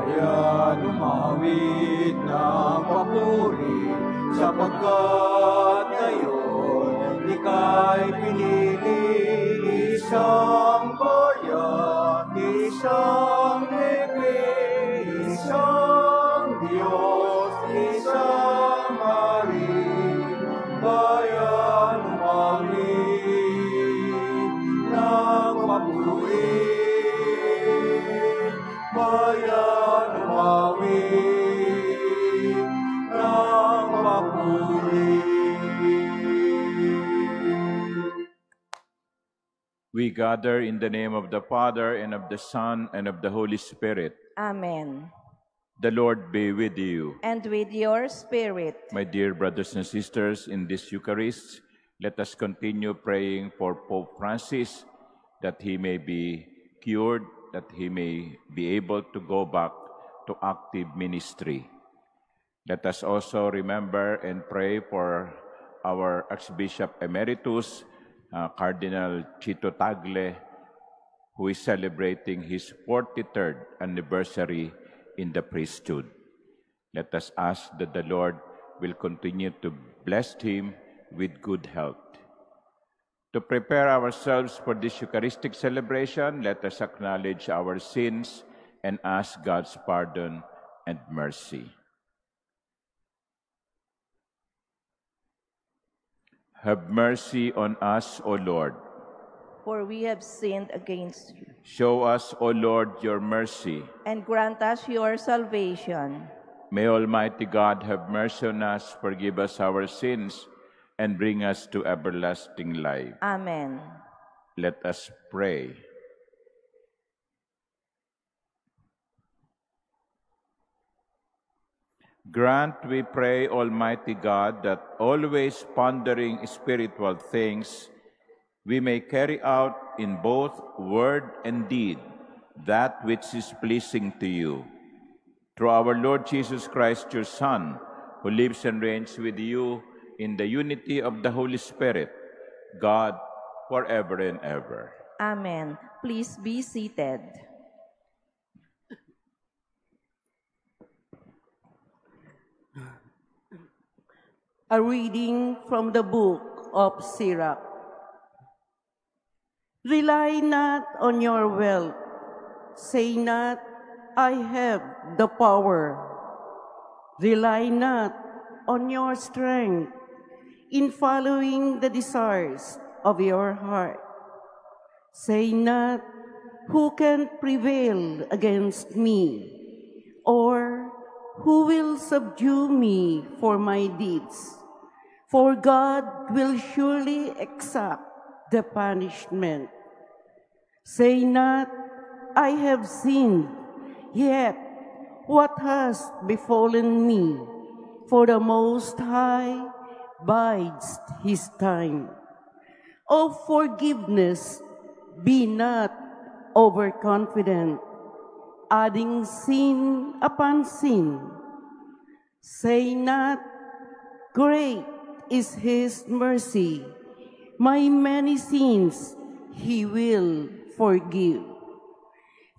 bayan umawit ng papuri, sapagkat ngayon ika'y pinili, isang bayan, isang Hepe, isang Diyos, isang Hari, bayan umawit ng papuri, bayan umawit ng papuri. We gather in the name of the Father, and of the Son, and of the Holy Spirit. Amen. The Lord be with you. And with your spirit. My dear brothers and sisters, in this Eucharist, let us continue praying for Pope Francis, that he may be cured, that he may be able to go back to active ministry. Let us also remember and pray for our Archbishop Emeritus, Cardinal Chito Tagle, who is celebrating his 43rd anniversary in the priesthood. Let us ask that the Lord will continue to bless him with good health. To prepare ourselves for this Eucharistic celebration, let us acknowledge our sins and ask God's pardon and mercy. Have mercy on us, O Lord. For we have sinned against you. Show us, O Lord, your mercy. And grant us your salvation. May Almighty God have mercy on us, forgive us our sins, and bring us to everlasting life. Amen. Let us pray. Grant, we pray, Almighty God, that always pondering spiritual things, we may carry out in both word and deed that which is pleasing to you. Through our Lord Jesus Christ, your Son, who lives and reigns with you in the unity of the Holy Spirit, God, forever and ever. Amen. Please be seated. A reading from the book of Sirach. Rely not on your wealth. Say not, I have the power. Rely not on your strength in following the desires of your heart. Say not, who can prevail against me? Or who will subdue me for my deeds? For God will surely exact the punishment. Say not, I have sinned, yet what has befallen me? For the Most High bides his time. Of forgiveness, be not overconfident, adding sin upon sin. Say not, great is his mercy, my many sins he will forgive.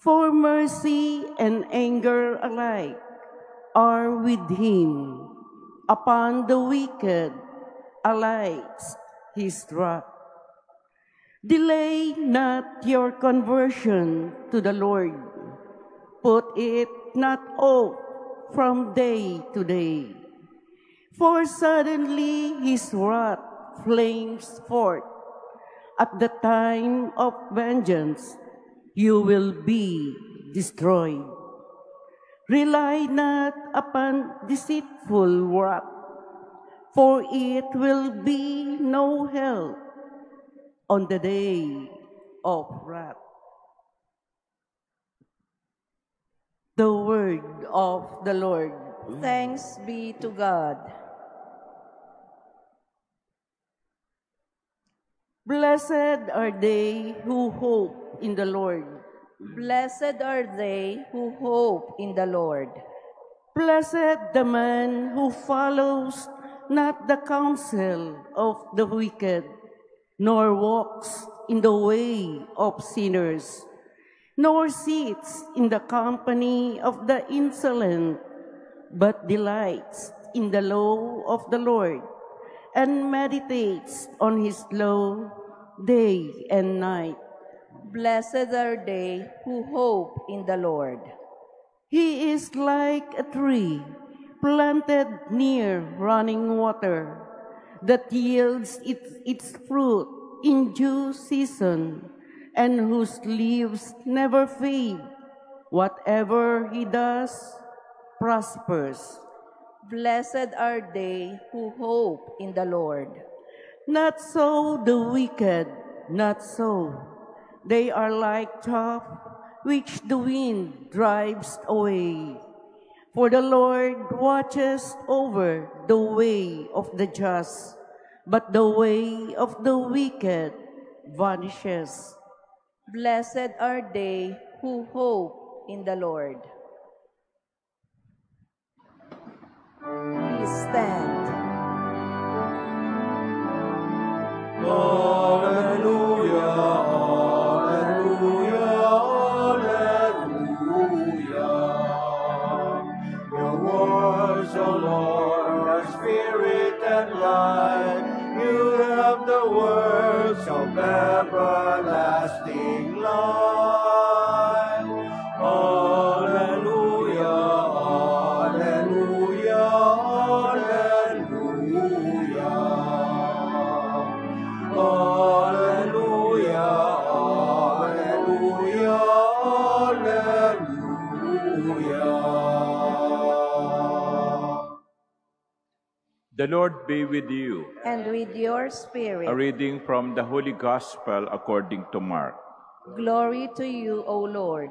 For mercy and anger alike are with him. Upon the wicked alights his wrath. Delay not your conversion to the Lord. Put it not off from day to day. For suddenly his wrath flames forth. At the time of vengeance, you will be destroyed. Rely not upon deceitful wrath, for it will be no help on the day of wrath. The word of the Lord. Thanks be to God. Blessed are they who hope in the Lord. Blessed are they who hope in the Lord. Blessed the man who follows not the counsel of the wicked, nor walks in the way of sinners, nor sits in the company of the insolent, but delights in the law of the Lord, and meditates on his law day and night. Blessed are they who hope in the Lord. He is like a tree planted near running water that yields its fruit in due season, and whose leaves never fade. Whatever he does prospers. Blessed are they who hope in the Lord. Not so the wicked, not so. They are like chaff which the wind drives away. For the Lord watches over the way of the just, but the way of the wicked vanishes. Blessed are they who hope in the Lord. Please stand. Hallelujah, hallelujah, hallelujah. Your words, O Lord, are spirit and life. You have the words of everlasting life. Hallelujah, hallelujah, hallelujah. Hallelujah, hallelujah, hallelujah. The Lord be with you. And with your A spirit. reading from the Holy Gospel according to Mark. Glory to you, O Lord.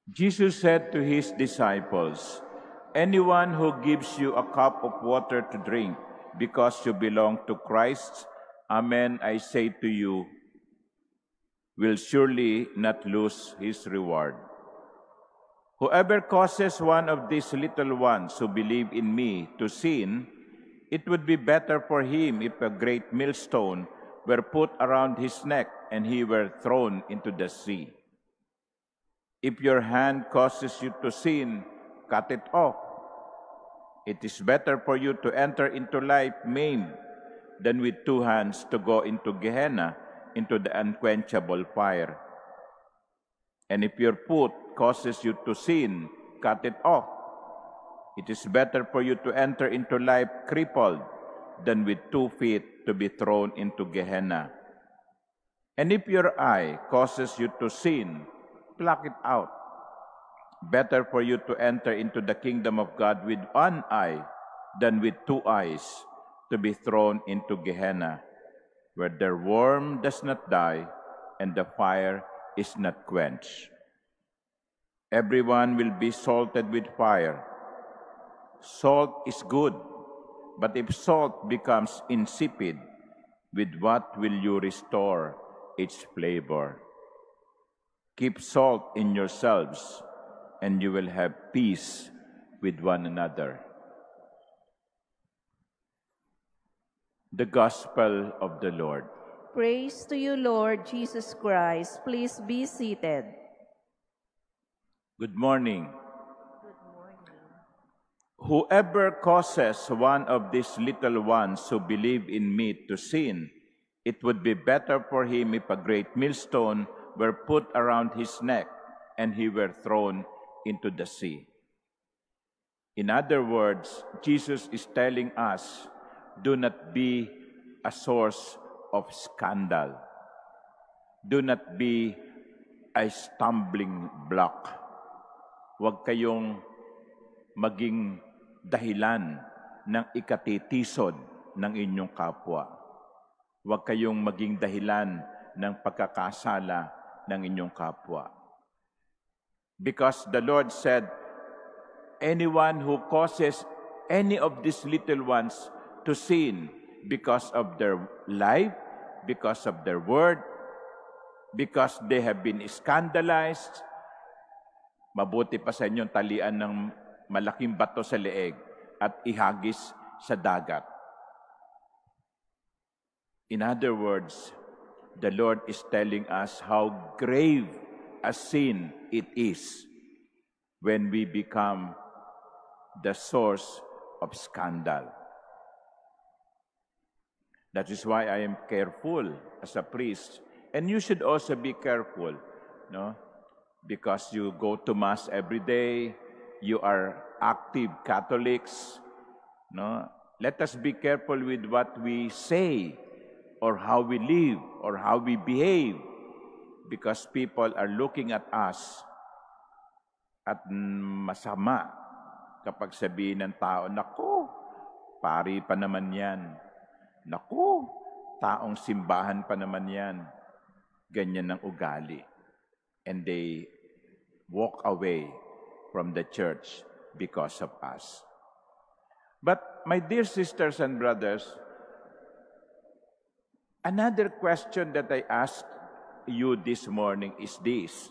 Jesus said to his disciples, "Anyone who gives you a cup of water to drink because you belong to Christ, amen, I say to you, will surely not lose his reward. Whoever causes one of these little ones who believe in me to sin, it would be better for him if a great millstone were put around his neck and he were thrown into the sea. If your hand causes you to sin, cut it off. It is better for you to enter into life maimed than with two hands to go into Gehenna, into the unquenchable fire. And if your foot causes you to sin, cut it off. It is better for you to enter into life crippled than with 2 feet to be thrown into Gehenna. And if your eye causes you to sin, pluck it out. Better for you to enter into the kingdom of God with 1 eye than with 2 eyes to be thrown into Gehenna, where their worm does not die and the fire is not quenched. Everyone will be salted with fire. Salt is good, but if salt becomes insipid, with what will you restore its flavor? Keep salt in yourselves, and you will have peace with one another." The Gospel of the Lord. Praise to you, Lord Jesus Christ. Please be seated. Good morning. Whoever causes one of these little ones who believe in me to sin, it would be better for him if a great millstone were put around his neck and he were thrown into the sea. In other words, Jesus is telling us, do not be a source of scandal. Do not be a stumbling block. Huwag kayong maging dahilan ng ikatitisod ng inyong kapwa. Huwag kayong maging dahilan ng pagkakasala ng inyong kapwa. Because the Lord said, anyone who causes any of these little ones to sin because of their life, because of their word, because they have been scandalized, mabuti pa sa inyong talian ng malaking bato sa leeg at ihagis sa dagat. In other words, the Lord is telling us how grave a sin it is when we become the source of scandal. That is why I am careful as a priest. And you should also be careful, no? Because you go to Mass every day, you are active Catholics, no? Let us be careful with what we say or how we live or how we behave, because people are looking at us at masama kapag sabihin ng tao, naku, pari pa naman yan. Naku, taong simbahan pa naman yan. Ganyan ang ugali. And they walk away from the church because of us. But my dear sisters and brothers, another question that I ask you this morning is this.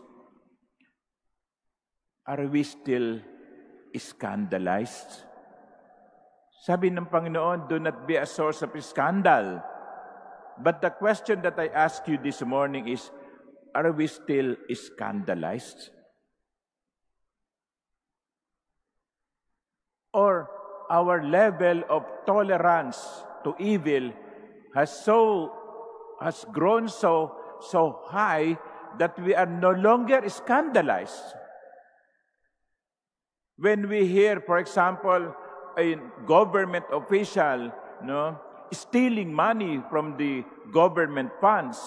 Are we still scandalized? Sabi ng Panginoon, do not be a source of scandal. But the question that I ask you this morning is, are we still scandalized? Or our level of tolerance to evil has grown so high that we are no longer scandalized. When we hear, for example, a government official, no, stealing money from the government funds,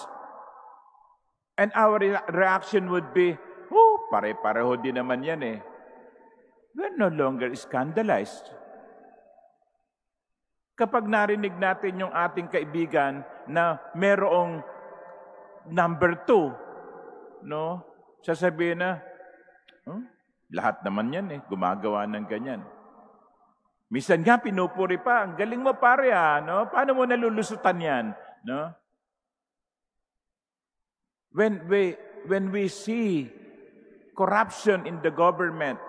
and our reaction would be, oh, pare-pareho din naman yan eh. We're no longer scandalized. Kapag narinig natin yung ating kaibigan na merong number 2, no, sasabihin na, lahat naman yan eh, gumagawa ng ganyan. Minsan nga, pinupuri pa, ang galing mo pare no? Paano mo nalulusutan yan? No? When we see corruption in the government,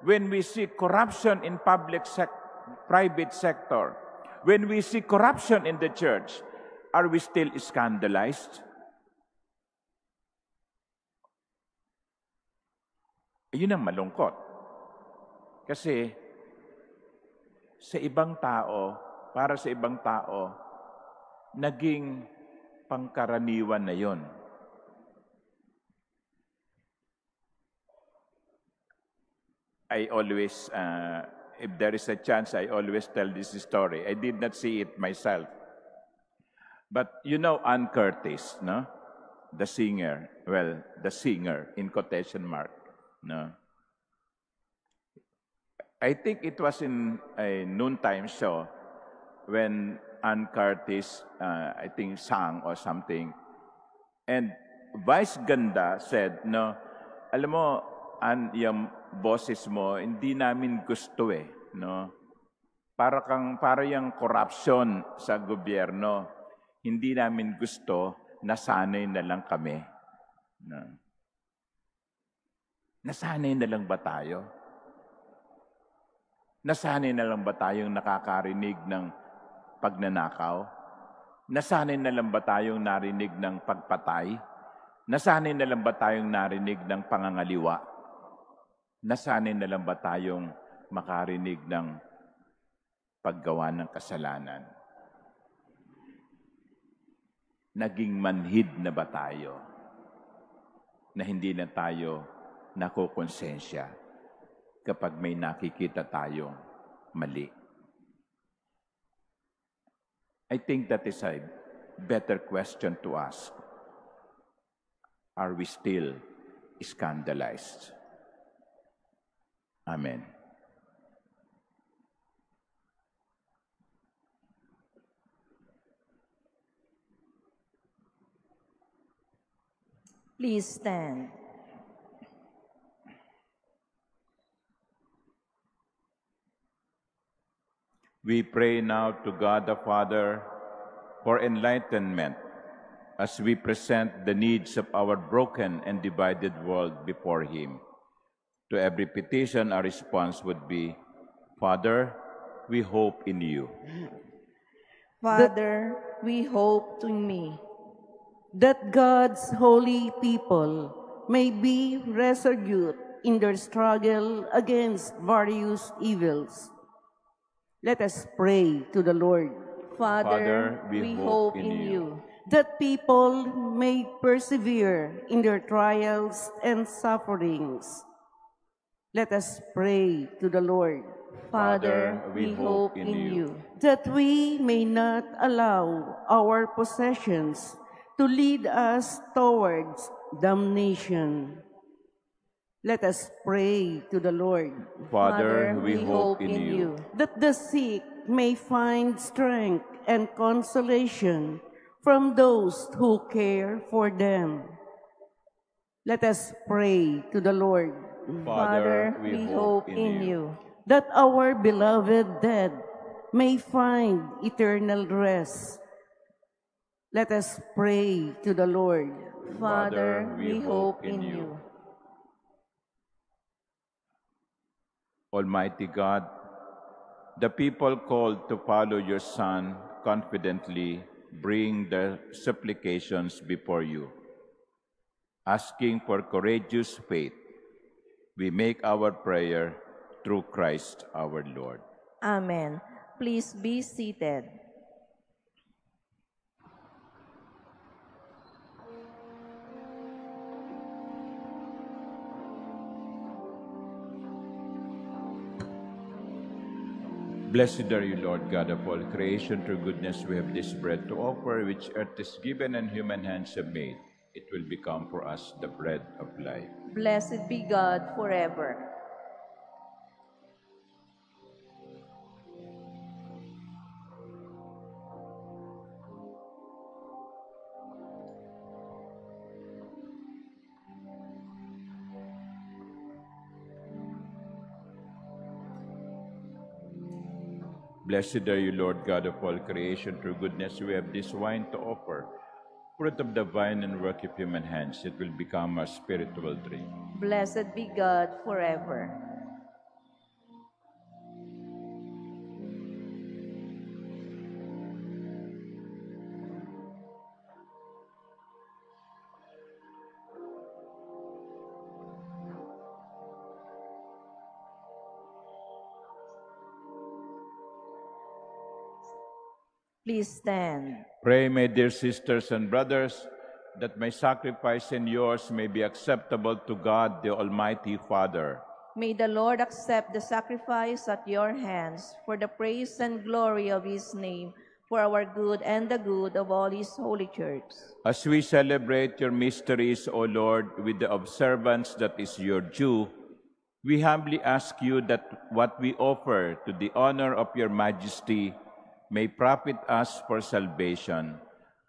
when we see corruption in private sector, when we see corruption in the church, are we still scandalized? Yun ang malungkot. Kasi sa ibang tao, para sa ibang tao, naging pangkaraniwan na yon. I always, if there is a chance, I always tell this story. I did not see it myself. But you know Ann Curtis, no? The singer. Well, the singer, in quotation mark. No? I think it was in a noontime show when Ann Curtis, I think, sang or something. And Vice Ganda said, no, alam mo, Ann, yung boses mo, hindi namin gusto eh. No? Para yung corruption sa gobyerno, hindi namin gusto, nasanay na lang kami. No? Nasanay na lang ba tayo? Nasanay na lang ba tayong nakakarinig ng pagnanakaw? Nasanay na lang ba tayong narinig ng pagpatay? Nasanay na lang ba tayong narinig ng pangangaliwa? Nasanay na lang ba tayong makarinig ng paggawa ng kasalanan? Naging manhid na ba tayo na hindi na tayo nakukonsensya kapag may nakikita tayong mali? I think that is a better question to ask. Are we still scandalized? Amen. Please stand. We pray now to God the Father for enlightenment as we present the needs of our broken and divided world before Him. To every petition, our response would be, Father, we hope in you. Father, we hope in me. that God's holy people may be resolute in their struggle against various evils. Let us pray to the Lord. Father, we hope in you. That people may persevere in their trials and sufferings. Let us pray to the Lord. Father, we hope in you. That we may not allow our possessions to lead us towards damnation. Let us pray to the Lord. Father, we hope in you. That the sick may find strength and consolation from those who care for them. Let us pray to the Lord. Father, we hope in you. That our beloved dead may find eternal rest. Let us pray to the Lord. Father, we hope in you. Almighty God, the people called to follow your Son confidently bring their supplications before you. Asking for courageous faith, we make our prayer through Christ our Lord. Amen. Please be seated. Blessed are you, Lord God of all creation. Through goodness we have this bread to offer, which earth is given and human hands have made. It will become for us the bread of life. Blessed be God forever. Blessed are you, Lord God of all creation. Through goodness we have this wine to offer, fruit of the vine and work of human hands. It will become our spiritual drink. Blessed be God forever. Please stand. Pray, my dear sisters and brothers, that my sacrifice and yours may be acceptable to God, the Almighty Father. May the Lord accept the sacrifice at your hands for the praise and glory of his name, for our good and the good of all his holy church. As we celebrate your mysteries, O Lord, with the observance that is your due, we humbly ask you that what we offer to the honor of your majesty may profit us for salvation,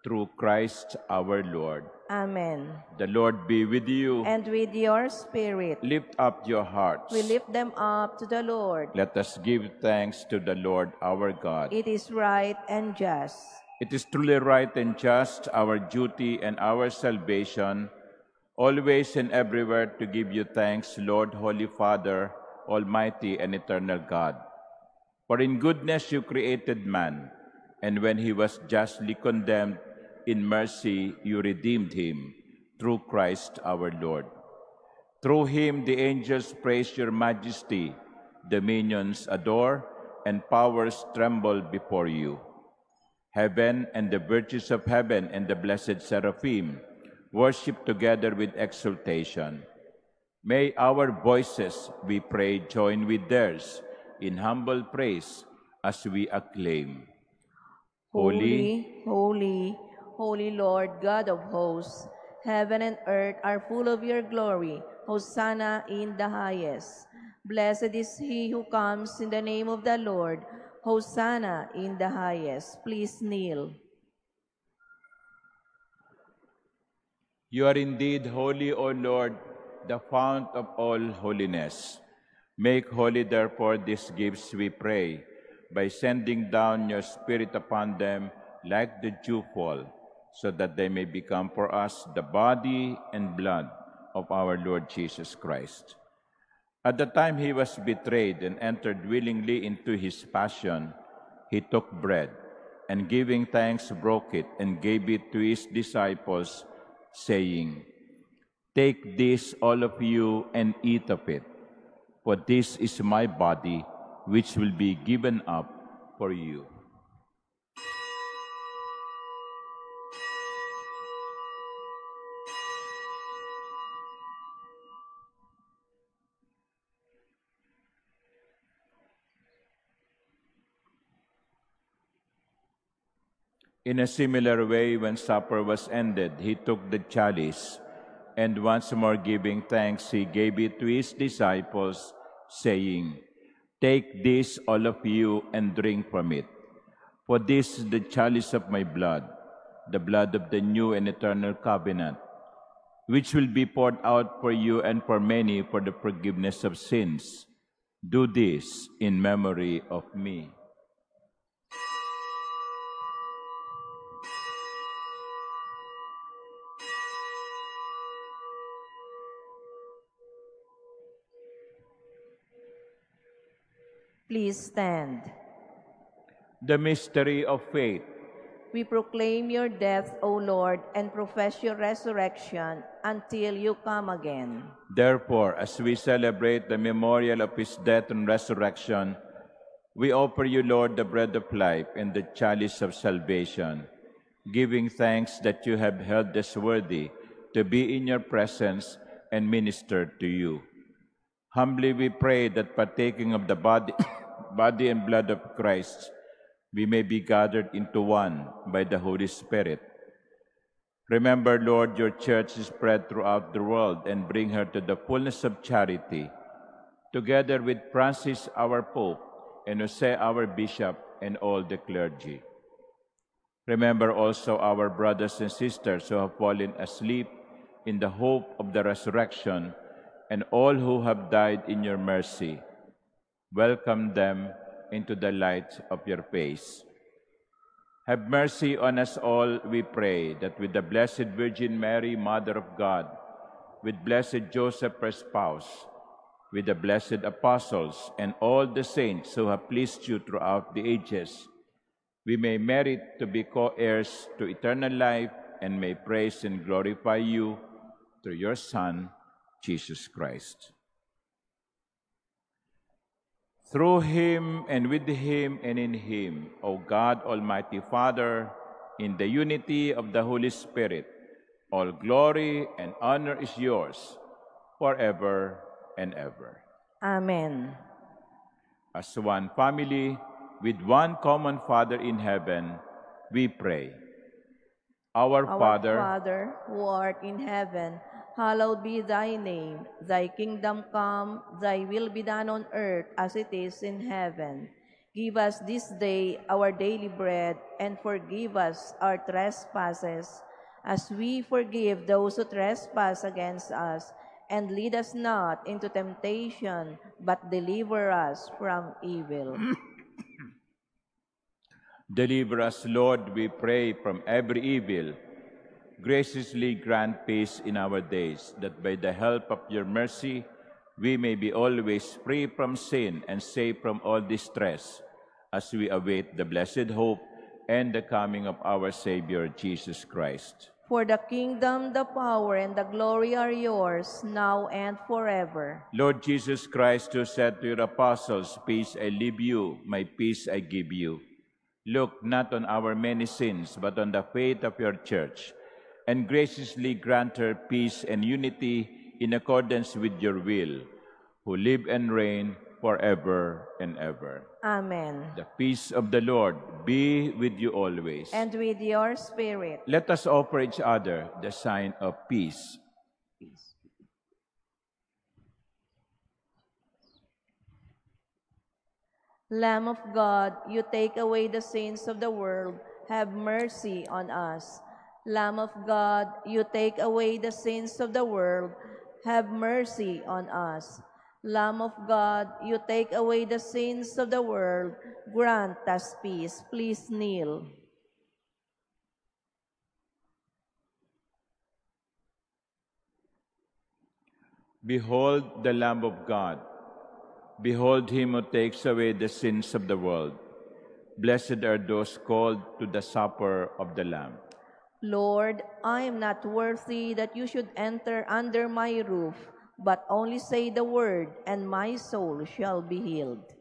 through Christ our Lord. Amen. The Lord be with you. And with your spirit. Lift up your hearts. We lift them up to the Lord. Let us give thanks to the Lord our God. It is right and just. It is truly right and just, our duty and our salvation, always and everywhere to give you thanks, Lord, Holy Father, Almighty and eternal God. For in goodness you created man, and when he was justly condemned, in mercy you redeemed him, through Christ our Lord. Through him the angels praise your majesty, dominions adore, and powers tremble before you. Heaven and the virtues of heaven and the blessed seraphim worship together with exultation. May our voices, we pray, join with theirs in humble praise as we acclaim. Holy, holy, holy Lord God of hosts, heaven and earth are full of your glory. Hosanna in the highest. Blessed is he who comes in the name of the Lord. Hosanna in the highest. Please kneel. You are indeed holy, O Lord, the fount of all holiness. Make holy, therefore, these gifts, we pray, by sending down your Spirit upon them like the dewfall, so that they may become for us the body and blood of our Lord Jesus Christ. At the time he was betrayed and entered willingly into his passion, he took bread, and giving thanks broke it and gave it to his disciples, saying, "Take this, all of you, and eat of it, for this is my body, which will be given up for you." In a similar way, when supper was ended, he took the chalice, and once more giving thanks, he gave it to his disciples, saying, "Take this, all of you, and drink from it. For this is the chalice of my blood, the blood of the new and eternal covenant, which will be poured out for you and for many for the forgiveness of sins. Do this in memory of me." Please stand. The mystery of faith. We proclaim your death, O Lord, and profess your resurrection until you come again. Therefore, as we celebrate the memorial of his death and resurrection, we offer you, Lord, the bread of life and the chalice of salvation, giving thanks that you have held us worthy to be in your presence and minister to you. Humbly we pray that partaking of the body and blood of Christ, we may be gathered into one by the Holy Spirit. Remember, Lord, your church is spread throughout the world and bring her to the fullness of charity, together with Francis, our Pope, and Jose, our Bishop, and all the clergy. Remember also our brothers and sisters who have fallen asleep in the hope of the resurrection, and all who have died in your mercy. Welcome them into the light of your face. Have mercy on us all, we pray, that with the Blessed Virgin Mary, Mother of God, with blessed Joseph, her spouse, with the blessed apostles, and all the saints who have pleased you throughout the ages, we may merit to be co-heirs to eternal life and may praise and glorify you through your Son, Jesus Christ. Through him and with him and in him, O God, Almighty Father, in the unity of the Holy Spirit, all glory and honor is yours forever and ever. Amen. As one family, with one common Father in heaven, we pray. Our Father, who art in heaven, hallowed be thy name. Thy kingdom come, thy will be done on earth as it is in heaven. Give us this day our daily bread, and forgive us our trespasses, as we forgive those who trespass against us. And lead us not into temptation, but deliver us from evil. Deliver us, Lord, we pray, from every evil. Graciously grant peace in our days, that by the help of your mercy, we may be always free from sin and safe from all distress, as we await the blessed hope and the coming of our Savior, Jesus Christ. For the kingdom, the power, and the glory are yours, now and forever. Lord Jesus Christ, who said to your apostles, "Peace I leave you, my peace I give you," look not on our many sins, but on the faith of your church, and graciously grant her peace and unity in accordance with your will, who live and reign forever and ever. Amen. The peace of the Lord be with you always. And with your spirit. Let us offer each other the sign of peace. Lamb of God, you take away the sins of the world, have mercy on us. Lamb of God, you take away the sins of the world, have mercy on us. Lamb of God, you take away the sins of the world, grant us peace. Please kneel. Behold the Lamb of God. Behold him who takes away the sins of the world. Blessed are those called to the supper of the Lamb. Lord, I am not worthy that you should enter under my roof, but only say the word, and my soul shall be healed.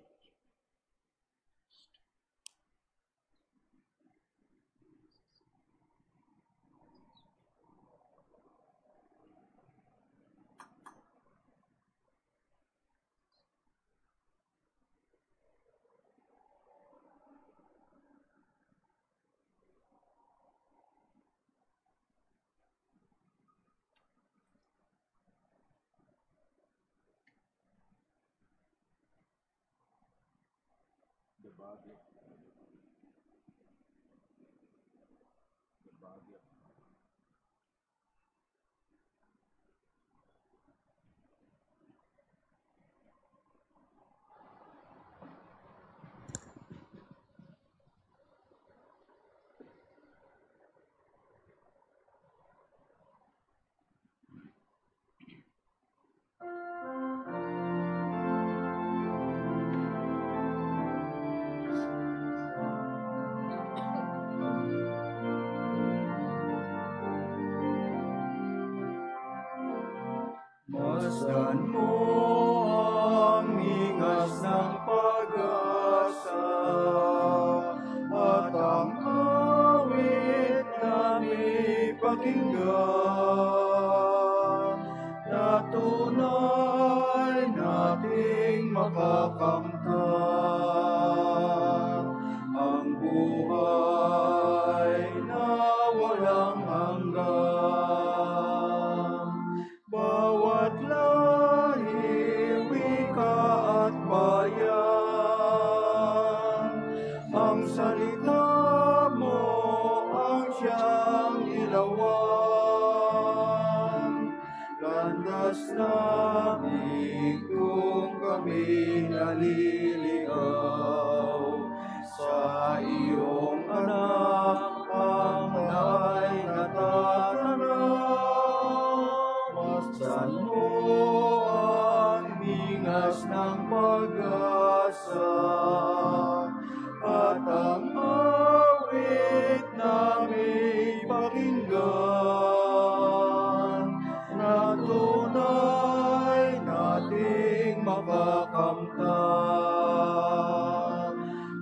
Masdan mo ang ingas ng pag-asa at ang awit na may pakinggan na tunay nating makakamtan ang buhay na walang hanggan. Bawat lahi, wika at bayan, ang salita mo ang siyang ilawan. Landas namin kung kami naliligaw sa iyong anak ang na'y natatanaw. Masdan mo ang mingas ng pag-asa at ang awit na may pakinggan na tunay nating makakamtan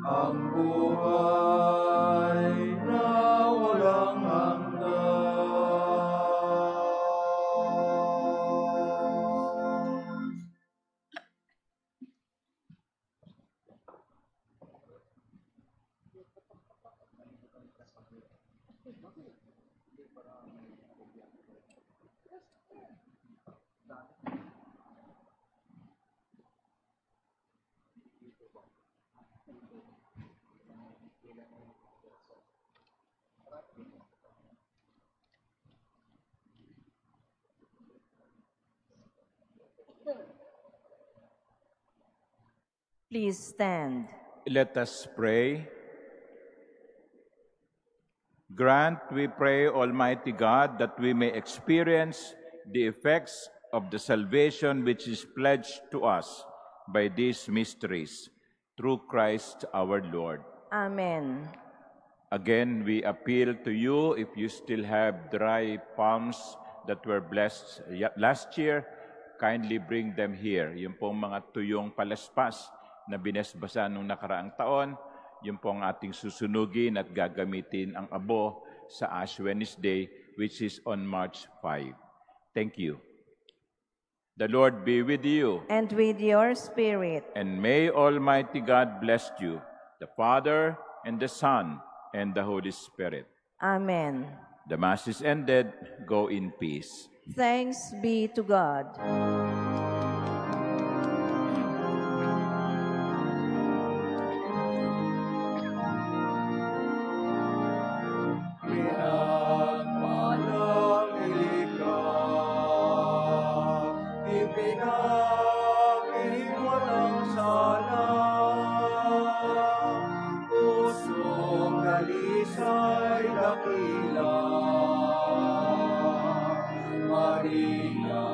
ang buhay na walang hanggan. Please stand. Let us pray. Grant, we pray, Almighty God, that we may experience the effects of the salvation which is pledged to us by these mysteries, through Christ our Lord. Amen. Again, we appeal to you, if you still have dry palms that were blessed last year, kindly bring them here. Yung pong mga tuyong palaspas na binesbasa nung nakaraang taon, yung pong ating susunugin at gagamitin ang abo sa Ash Wednesday, which is on March 5. Thank you. The Lord be with you. And with your spirit. And may Almighty God bless you, the Father, and the Son, and the Holy Spirit. Amen. The Mass is ended. Go in peace. Thanks be to God. Pinagpalakilig ka, ipinaging walang sala, pusong dalisay dakila. Maria,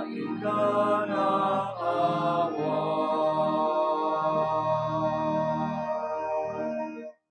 ikaw na